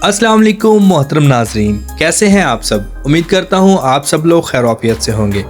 अस्सलाम वालेकुम मोहतरम नाजरीन, कैसे हैं आप सब। उम्मीद करता हूँ आप सब लोग खैरियत से होंगे।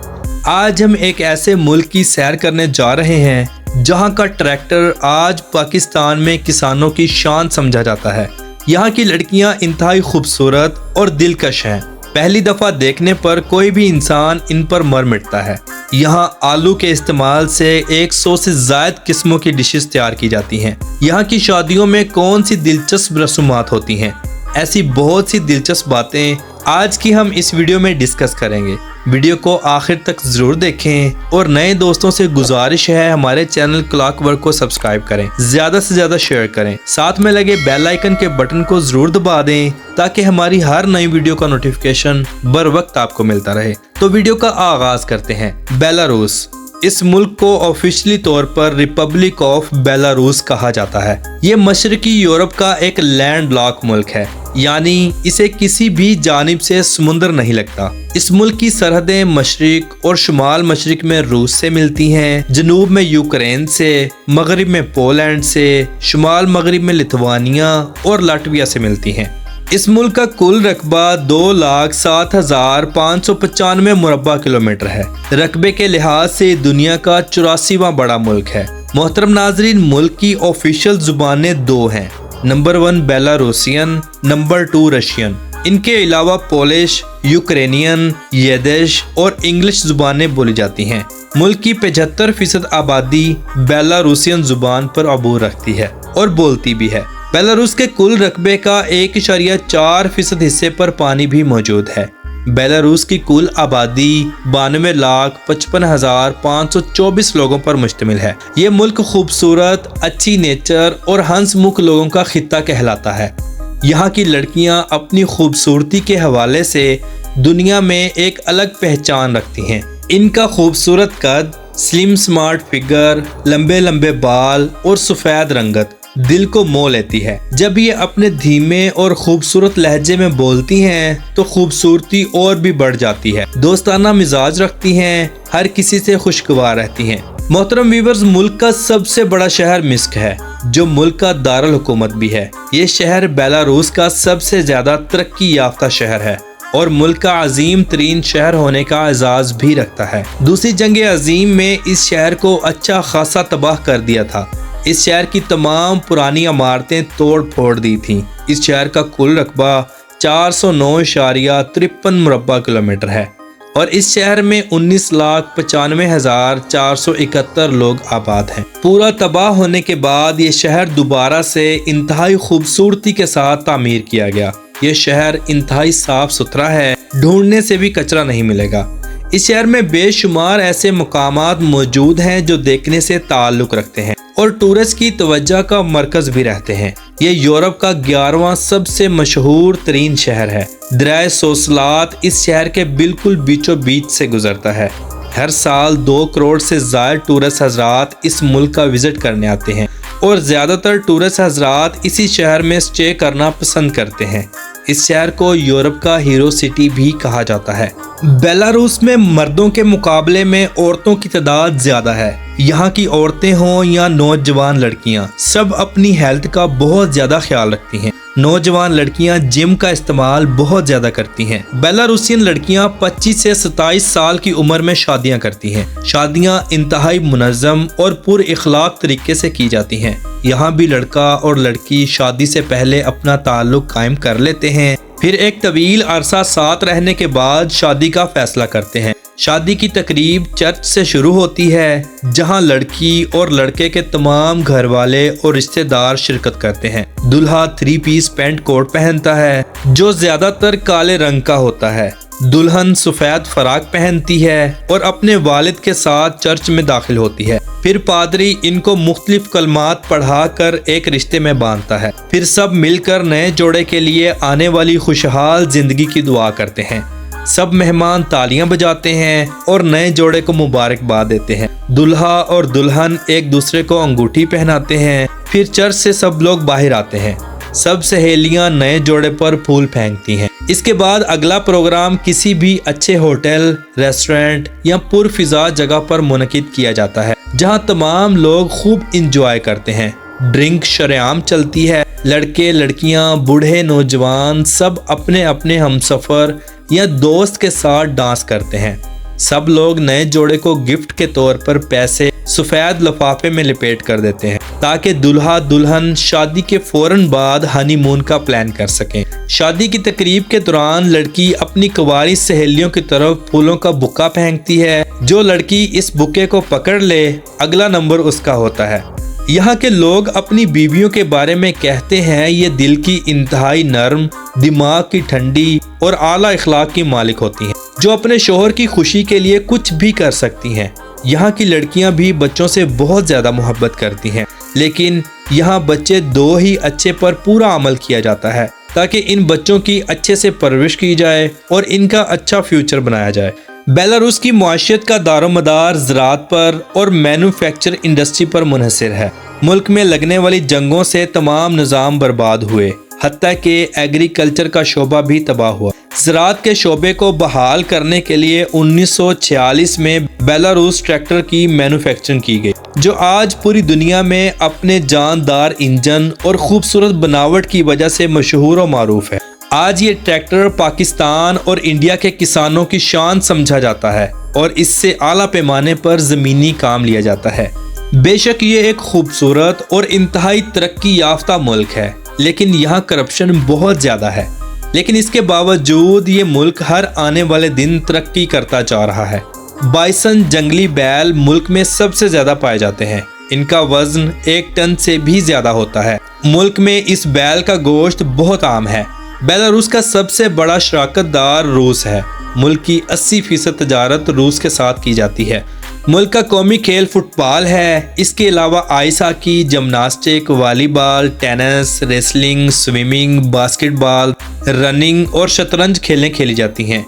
आज हम एक ऐसे मुल्क की सैर करने जा रहे हैं जहाँ का ट्रैक्टर आज पाकिस्तान में किसानों की शान समझा जाता है। यहाँ की लड़कियाँ इंतहाई खूबसूरत और दिलकश हैं। पहली दफ़ा देखने पर कोई भी इंसान इन पर मर मिटता है। यहाँ आलू के इस्तेमाल से 100 से ज़ायद किस्मों की डिशेस तैयार की जाती हैं। यहाँ की शादियों में कौन सी दिलचस्प रसूमात होती हैं, ऐसी बहुत सी दिलचस्प बातें आज की हम इस वीडियो में डिस्कस करेंगे। वीडियो को आखिर तक ज़रूर देखें और नए दोस्तों से गुजारिश है हमारे चैनल क्लॉकवर्क को सब्सक्राइब करें, ज़्यादा से ज़्यादा शेयर करें, साथ में लगे बेल आइकन के बटन को ज़रूर दबा दें ताकि हमारी हर नई वीडियो का नोटिफिकेशन बर वक्त आपको मिलता रहे। तो वीडियो का आगाज़ करते हैं। बेलारूस, इस मुल्क को ऑफिशियली तौर पर रिपब्लिक ऑफ बेलारूस कहा जाता है। ये मशरकी यूरोप का एक लैंड लॉक मुल्क है, यानी इसे किसी भी जानिब से समुंदर नहीं लगता। इस मुल्क की सरहदें मशरिक और शुमाल मशरिक में रूस से मिलती हैं, जनूब में यूक्रेन से, मगरिब में पोलैंड से, शुमाल मगरिब में लिथुआनिया और लाटविया से मिलती हैं। इस मुल्क का कुल रकबा 2,07,595 मुरब्बा किलोमीटर है। रकबे के लिहाज से दुनिया का 84वां बड़ा मुल्क है। मोहतरम नाजरीन, मुल्क की ऑफिशियल जुबानें दो हैं, नंबर 1 बेलारूसियन, नंबर 2 रशियन। इनके अलावा पोलिश, यूक्रेनियन, यिडिश और इंग्लिश जुबानें बोली जाती हैं। मुल्क की 75% आबादी बेलारूसियन जुबान पर अबूर रखती है और बोलती भी है। बेलारूस के कुल रकबे का 1.4% हिस्से पर पानी भी मौजूद है। बेलारूस की कुल आबादी 92,55,524 लोगों पर मुश्तमिल है। ये मुल्क खूबसूरत, अच्छी नेचर और हंसमुख लोगों का खित्ता कहलाता है। यहाँ की लड़कियाँ अपनी खूबसूरती के हवाले से दुनिया में एक अलग पहचान रखती हैं। इनका खूबसूरत कद, स्लिम स्मार्ट फिगर, लंबे लंबे बाल और सफ़ेद रंगत दिल को मोह लेती है। जब ये अपने धीमे और खूबसूरत लहजे में बोलती हैं तो खूबसूरती और भी बढ़ जाती है। दोस्ताना मिजाज रखती हैं, हर किसी से खुशगवार रहती हैं। मोहतरम व्यूअर्स, मुल्क का सबसे बड़ा शहर मिस्क है, जो मुल्क का दारुल हुकूमत भी है। ये शहर बेलारूस का सबसे ज्यादा तरक्की याफ्ता शहर है और मुल्क का अजीम तरीन शहर होने का एजाज भी रखता है। दूसरी जंग अजीम में इस शहर को अच्छा खासा तबाह कर दिया था। इस शहर की तमाम पुरानी इमारतें तोड़ फोड़ दी थीं। इस शहर का कुल रकबा 409.53 मुरब्बा किलोमीटर है और इस शहर में 19,95,471 लोग आबाद हैं। पूरा तबाह होने के बाद ये शहर दोबारा से इंतहाई खूबसूरती के साथ तामीर किया गया। ये शहर इंतहाई साफ सुथरा है, ढूंढने से भी कचरा नहीं मिलेगा। इस शहर में बेशुमार ऐसे मकामात मौजूद हैं जो देखने से ताल्लुक रखते हैं और टूरिस्ट की तवज्जो का मरकज भी रहते हैं। ये यूरोप का 11वां सबसे मशहूर तरीन शहर है। दरिया सोसलात इस शहर के बिल्कुल बीचों बीच से गुजरता है। हर साल 2 करोड़ से ज़्यादा टूरिस्ट हजरात इस मुल्क का विजिट करने आते हैं और ज़्यादातर टूरिस्ट हजरात इसी शहर में स्टे करना पसंद करते हैं। इस शहर को यूरोप का हीरो सिटी भी कहा जाता है। बेलारूस में मर्दों के मुकाबले में औरतों की तादाद ज़्यादा है। यहाँ की औरतें हों या नौजवान लड़कियाँ, सब अपनी हेल्थ का बहुत ज़्यादा ख्याल रखती हैं। नौजवान लड़कियाँ जिम का इस्तेमाल बहुत ज़्यादा करती हैं। बेलारूसियन लड़कियाँ 25 से 27 साल की उम्र में शादियाँ करती हैं। शादियाँ इंतहाई मुनज़्ज़म और पुर इखलाक तरीके से की जाती हैं। यहाँ भी लड़का और लड़की शादी से पहले अपना ताल्लुक कायम कर लेते हैं, फिर एक तवील अरसा साथ रहने के बाद शादी का फैसला करते हैं। शादी की तकरीब चर्च से शुरू होती है, जहां लड़की और लड़के के तमाम घर वाले और रिश्तेदार शिरकत करते हैं। दूल्हा 3 पीस पैंट कोट पहनता है जो ज्यादातर काले रंग का होता है। दुल्हन सफेद फराक पहनती है और अपने वालिद के साथ चर्च में दाखिल होती है। फिर पादरी इनको मुख्तलिफ कलमात पढ़ाकर एक रिश्ते में बांधता है। फिर सब मिलकर नए जोड़े के लिए आने वाली खुशहाल जिंदगी की दुआ करते हैं। सब मेहमान तालियां बजाते हैं और नए जोड़े को मुबारकबाद देते हैं। दुल्हा और दुल्हन एक दूसरे को अंगूठी पहनाते हैं। फिर चर्च से सब लोग बाहर आते हैं। सब सहेलियां नए जोड़े पर फूल फेंकती हैं। इसके बाद अगला प्रोग्राम किसी भी अच्छे होटल, रेस्टोरेंट या पुरफिजा जगह पर मुनकिद किया जाता है, जहां तमाम लोग खूब इंजॉय करते हैं। ڈرنک شرعام چلتی ہے، لڑکے لڑکیاں بوڑھے نوجوان سب اپنے اپنے ہمسفر یا دوست کے ساتھ ڈانس کرتے ہیں۔ سب لوگ نئے جوڑے کو گفٹ کے طور پر پیسے سفید لفافے میں لپیٹ کر دیتے ہیں تاکہ دلہا دلہن شادی کے فوراً بعد ہنی مون کا پلان کر سکیں۔ شادی کی تقریب کے دوران لڑکی اپنی کنواری سہیلیوں کی طرف پھولوں کا بکا پھینکتی ہے۔ جو لڑکی اس بکے کو پکڑ لے اگلا نمبر اس کا ہوتا ہے۔ یہاں کے لوگ اپنی بیویوں کے بارے میں کہتے ہیں یہ دل کی انتہائی نرم، دماغ کی ٹھنڈی اور اعلیٰ اخلاق کی مالک ہوتی ہیں جو اپنے شوہر کی خوشی کے لیے کچھ بھی کر سکتی ہیں۔ یہاں کی لڑکیاں بھی بچوں سے بہت زیادہ محبت کرتی ہیں، لیکن یہاں بچے دو ہی اچھے پر پورا عمل کیا جاتا ہے تاکہ ان بچوں کی اچھے سے پرورش کی جائے اور ان کا اچھا فیوچر بنایا جائے۔ بیلاروس کی معیشت کا دار و مدار زراعت پر اور مینوفیکچر انڈسٹری پر منحصر ہے۔ ملک میں لگنے والی جنگوں سے تمام نظام برباد ہوئے، حتیٰ کہ ایگریکلچر کا شعبہ بھی تباہ ہوا۔ زراعت کے شعبے کو بحال کرنے کے لیے 1946 میں بیلاروس ٹریکٹر کی مینوفیکچرنگ کی گئی، جو آج پوری دنیا میں اپنے جاندار انجن اور خوبصورت بناوٹ کی وجہ سے مشہور و معروف ہے۔ آج یہ ٹریکٹر پاکستان اور انڈیا کے کسانوں کی شان سمجھا جاتا ہے اور اس سے اعلیٰ پیمانے پر زمینی کام لیا جاتا ہے۔ بے شک یہ ایک خوبصورت اور انتہائی ترقی یافتہ ملک ہے، لیکن یہاں کرپشن بہت زیادہ ہے، لیکن اس کے باوجود یہ ملک ہر آنے والے دن ترقی کرتا جا رہا ہے۔ بائسن جنگلی بیل ملک میں سب سے زیادہ پائے جاتے ہیں، ان کا وزن 1 ٹن سے بھی زیادہ ہوتا ہے۔ ملک میں اس بیل کا گوشت بہت عام ہے۔ بیلاروس کا سب سے بڑا شراکت دار روس ہے۔ ملک کی 80% تجارت روس کے ساتھ کی جاتی ہے۔ ملک کا قومی کھیل فٹ بال ہے۔ اس کے علاوہ آئس ہاکی، جمناسٹک، والی بال، ٹینس، ریسلنگ، سوئمنگ، باسکٹ بال، رننگ اور شطرنج کھیلیں کھیلی جاتی ہیں۔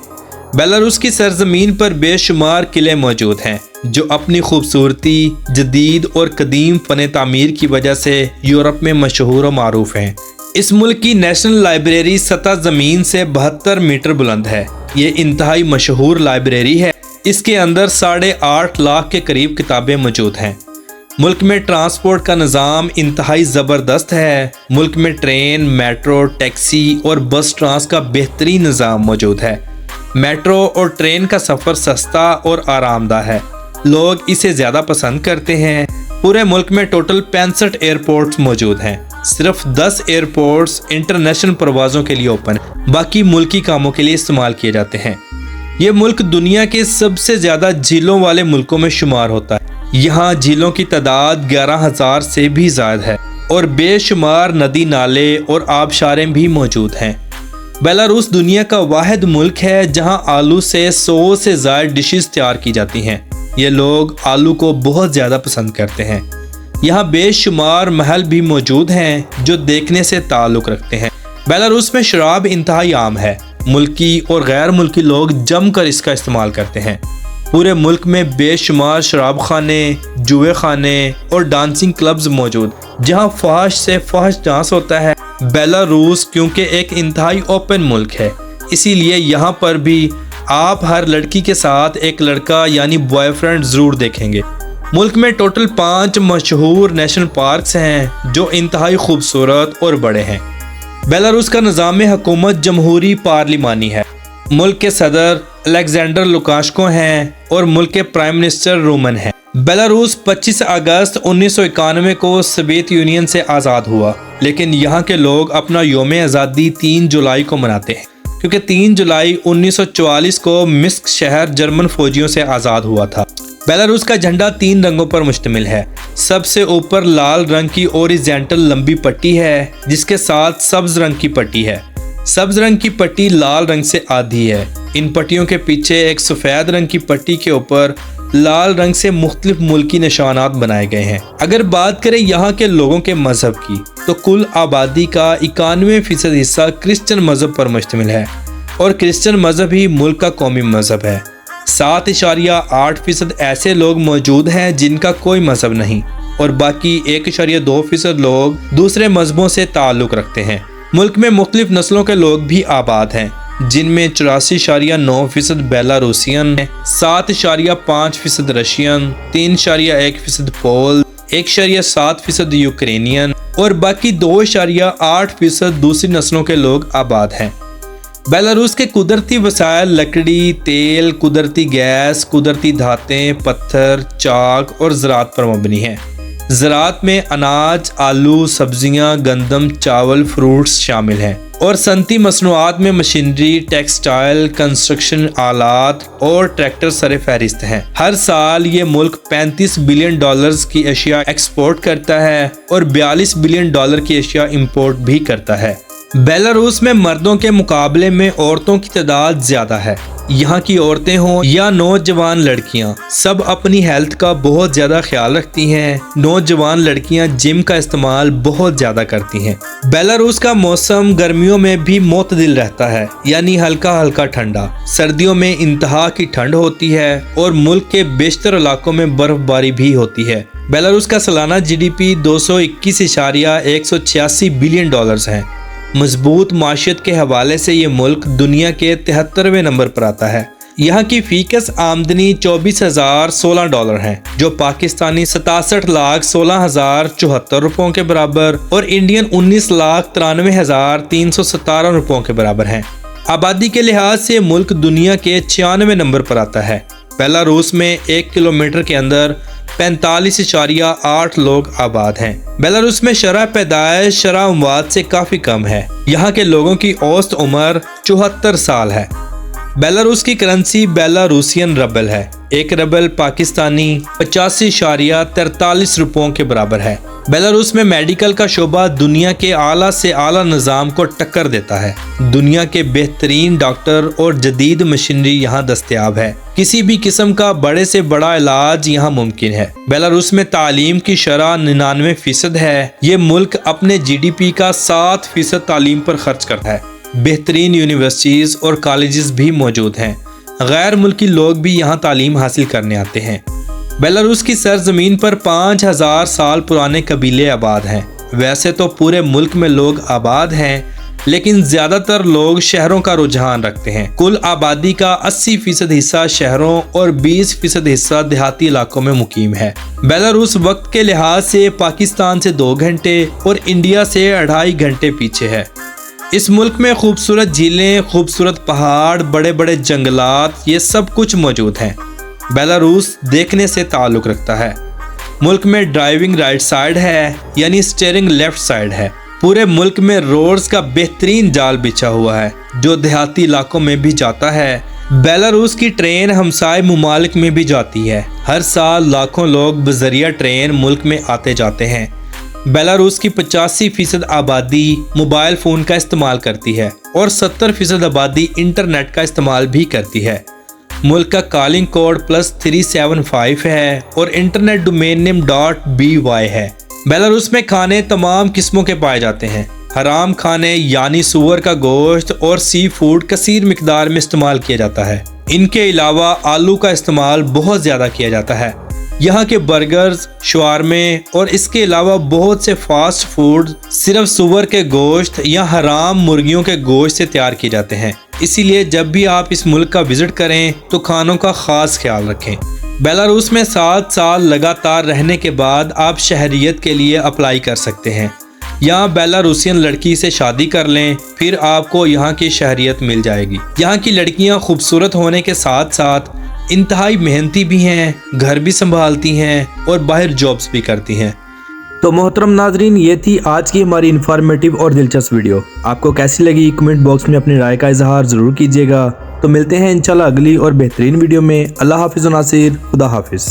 بیلاروس کی سرزمین پر بے شمار قلعے موجود ہیں جو اپنی خوبصورتی، جدید اور قدیم فن تعمیر کی وجہ سے یورپ میں مشہور و معروف ہیں۔ اس ملک کی نیشنل لائبریری سطح زمین سے 72 میٹر بلند ہے۔ یہ انتہائی مشہور لائبریری ہے۔ اس کے اندر 8.5 لاکھ کے قریب کتابیں موجود ہیں۔ ملک میں ٹرانسپورٹ کا نظام انتہائی زبردست ہے۔ ملک میں ٹرین، میٹرو، ٹیکسی اور بس ٹرانس کا بہترین نظام موجود ہے۔ میٹرو اور ٹرین کا سفر سستا اور آرام دہ ہے۔ لوگ اسے زیادہ پسند کرتے ہیں۔ پورے ملک میں ٹوٹل 65 ایئرپورٹس موجود ہیں۔ صرف 10 ایئرپورٹس انٹرنیشنل پروازوں کے لیے اوپن ہیں، باقی ملکی کاموں کے لیے استعمال کیے جاتے ہیں۔ یہ ملک دنیا کے سب سے زیادہ جھیلوں والے ملکوں میں شمار ہوتا ہے۔ یہاں جھیلوں کی تعداد 11,000 سے بھی زائد ہے اور بے شمار ندی نالے اور آبشاریں بھی موجود ہیں۔ بیلاروس دنیا کا واحد ملک ہے جہاں آلو سے 100 سے زائد ڈشز تیار کی جاتی ہیں۔ یہ لوگ آلو کو بہت زیادہ پسند کرتے ہیں۔ یہاں بے شمار محل بھی موجود ہیں جو دیکھنے سے تعلق رکھتے ہیں۔ بیلاروس میں شراب انتہائی عام ہے۔ ملکی اور غیر ملکی لوگ جم کر اس کا استعمال کرتے ہیں۔ پورے ملک میں بے شمار شراب خانے، جوئے خانے اور ڈانسنگ کلبز موجود جہاں فحش سے فحش ڈانس ہوتا ہے۔ بیلاروس کیونکہ ایک انتہائی اوپن ملک ہے، اسی لیے یہاں پر بھی آپ ہر لڑکی کے ساتھ ایک لڑکا یعنی بوائے فرینڈ ضرور دیکھیں گے۔ ملک میں ٹوٹل 5 مشہور نیشنل پارکس ہیں جو انتہائی خوبصورت اور بڑے ہیں۔ بیلاروس کا نظام حکومت جمہوری پارلیمانی ہے۔ ملک کے صدر الیگزینڈر لوکاشنکو ہیں اور ملک کے پرائم منسٹر رومن ہیں۔ بیلاروس 25 اگست 1991 کو سوویت یونین سے آزاد ہوا، لیکن یہاں کے لوگ اپنا یوم آزادی 3 جولائی کو مناتے ہیں کیونکہ 3 جولائی 1944 کو منسک شہر جرمن فوجیوں سے آزاد ہوا تھا۔ بیلاروس کا جھنڈا 3 رنگوں پر مشتمل ہے۔ سب سے اوپر لال رنگ کی اوریزنٹل لمبی پٹی ہے جس کے ساتھ سبز رنگ کی پٹی ہے۔ سبز رنگ کی پٹی لال رنگ سے آدھی ہے۔ ان پٹیوں کے پیچھے ایک سفید رنگ کی پٹی کے اوپر لال رنگ سے مختلف ملکی نشانات بنائے گئے ہیں۔ اگر بات کریں یہاں کے لوگوں کے مذہب کی تو کل آبادی کا 91% حصہ کرسچن مذہب پر مشتمل ہے اور کرسچن مذہب ہی ملک کا قومی مذہب ہے۔ 7.8% ایسے لوگ موجود ہیں جن کا کوئی مذہب نہیں اور باقی 1.2% لوگ دوسرے مذہبوں سے تعلق رکھتے ہیں۔ ملک میں مختلف نسلوں کے لوگ بھی آباد ہیں جن میں 84.9% بیلاروسین ہیں، 7.5% رشین، 3.1% پول، 1.7% यूक्रेनियन और बाकी 2.8% दूसरी नस्लों के लोग आबाद हैं। बेलारूस के कुदरती वसाइल लकड़ी, तेल, कुदरती गैस, कुदरती धातें, पत्थर, चाक और ज़राअत पर मबनी है। ज़राअत में अनाज, आलू, सब्जियां, गंदम, चावल, फ्रूट्स शामिल हैं और सनती मसनूआत में मशीनरी, टेक्सटाइल, कंस्ट्रक्शन आलात और ट्रैक्टर सरे फहरिस्त हैं। हर साल ये मुल्क $35 बिलियन की अशिया एक्सपोर्ट करता है और $42 बिलियन की अशिया इंपोर्ट भी करता है। बेलारूस में मर्दों के मुकाबले में औरतों की तादाद ज्यादा है। यहाँ की औरतें हों या नौजवान लड़कियाँ, सब अपनी हेल्थ का बहुत ज्यादा ख्याल रखती हैं। नौजवान लड़कियाँ जिम का इस्तेमाल बहुत ज्यादा करती हैं। बेलारूस का मौसम गर्मियों में भी मोतदिल रहता है, यानी हल्का हल्का ठंडा। सर्दियों में इंतहा की ठंड होती है और मुल्क के बेशतर इलाकों में बर्फबारी भी होती है। बेलारूस का सालाना GDP $221.186 बिलियन है। मजबूत माशियत के हवाले से ये मुल्क दुनिया के 73वें नंबर पर आता है। यहाँ की फीकस आमदनी $24,016 है, जो पाकिस्तानी 67,16,074 रुपयों के बराबर और इंडियन 19,93,317 रुपयों के बराबर है। आबादी के लिहाज से मुल्क दुनिया के 96वें नंबर पर आता है। बेलारूस में 1 किलोमीटर के अंदर 45.8 लोग आबाद हैं। बेलारूस में शरह पैदाइश शरह अमवात से काफी कम है। यहाँ के लोगों की औसत उम्र 74 साल है। बेलारूस की करेंसी बेलारूसियन रबल है। एक रबल पाकिस्तानी 85.43 रुपयों के बराबर है। बेलारूस में मेडिकल का शोबा दुनिया के आला से आला निज़ाम को टक्कर देता है। दुनिया के बेहतरीन डॉक्टर और जदीद मशीनरी यहाँ दस्तयाब है। किसी भी किस्म का बड़े से बड़ा इलाज यहाँ मुमकिन है। बेलारूस में तालीम की शरह 99% है। ये मुल्क अपने GDP का 7% तालीम पर खर्च करता है। बेहतरीन यूनिवर्सिटीज़ और कॉलेजेस भी मौजूद हैं। गैर मुल्की लोग भी यहाँ तालीम हासिल करने आते हैं। बेलारूस की सरजमीन पर 5000 साल पुराने कबीले आबाद हैं। वैसे तो पूरे मुल्क में लोग आबाद हैं, लेकिन ज्यादातर लोग शहरों का रुझान रखते हैं। कुल आबादी का 80% हिस्सा शहरों और 20% हिस्सा देहाती इलाकों में मुकीम है। बेलारूस वक्त के लिहाज से पाकिस्तान से 2 घंटे और इंडिया से 2.5 घंटे पीछे है। इस मुल्क में खूबसूरत झीलें, खूबसूरत पहाड़, बड़े बड़े जंगलात, ये सब कुछ मौजूद हैं। बेलारूस देखने से ताल्लुक़ रखता है। मुल्क में ड्राइविंग राइट साइड है, यानी स्टीयरिंग लेफ्ट साइड है। पूरे मुल्क में रोड्स का बेहतरीन जाल बिछा हुआ है, जो देहाती इलाकों में भी जाता है। बेलारूस की ट्रेन हमसाए मुमालिक में भी जाती है। हर साल लाखों लोग बजरिया ट्रेन मुल्क में आते जाते हैं। बेलारूस की 85% आबादी मोबाइल फ़ोन का इस्तेमाल करती है और 70% आबादी इंटरनेट का इस्तेमाल भी करती है। मुल्क का कॉलिंग कोड +375 है और इंटरनेट डोमेन नेम .by है। बेलारूस में खाने तमाम किस्मों के पाए जाते हैं। हराम खाने यानी सूअर का गोश्त और सी फूड कसीर मिकदार में इस्तेमाल किया जाता है। इनके अलावा आलू का इस्तेमाल बहुत ज़्यादा किया जाता है। यहाँ के बर्गर्स, शवारमे और इसके अलावा बहुत से फास्ट फूड सिर्फ सूअर के गोश्त या हराम मुर्गियों के गोश्त से तैयार किए जाते हैं। इसीलिए जब भी आप इस मुल्क का विजिट करें तो खानों का खास ख्याल रखें। बेलारूस में 7 साल लगातार रहने के बाद आप शहरियत के लिए अप्लाई कर सकते हैं। यहाँ बेलारूसियन लड़की से शादी कर लें, फिर आपको यहाँ की शहरियत मिल जाएगी। यहाँ की लड़कियाँ खूबसूरत होने के साथ साथ इंतहाई मेहनती भी हैं, घर भी संभालती हैं और बाहर जॉब्स भी करती हैं। तो मोहतरम नाजरीन, ये थी आज की हमारी इन्फॉर्मेटिव और दिलचस्प वीडियो। आपको कैसी लगी कमेंट बॉक्स में अपनी राय का इजहार ज़रूर कीजिएगा। तो मिलते हैं इंशाल्लाह अगली और बेहतरीन वीडियो में। अल्लाह हाफिज़ नासिर, खुदा हाफिज़।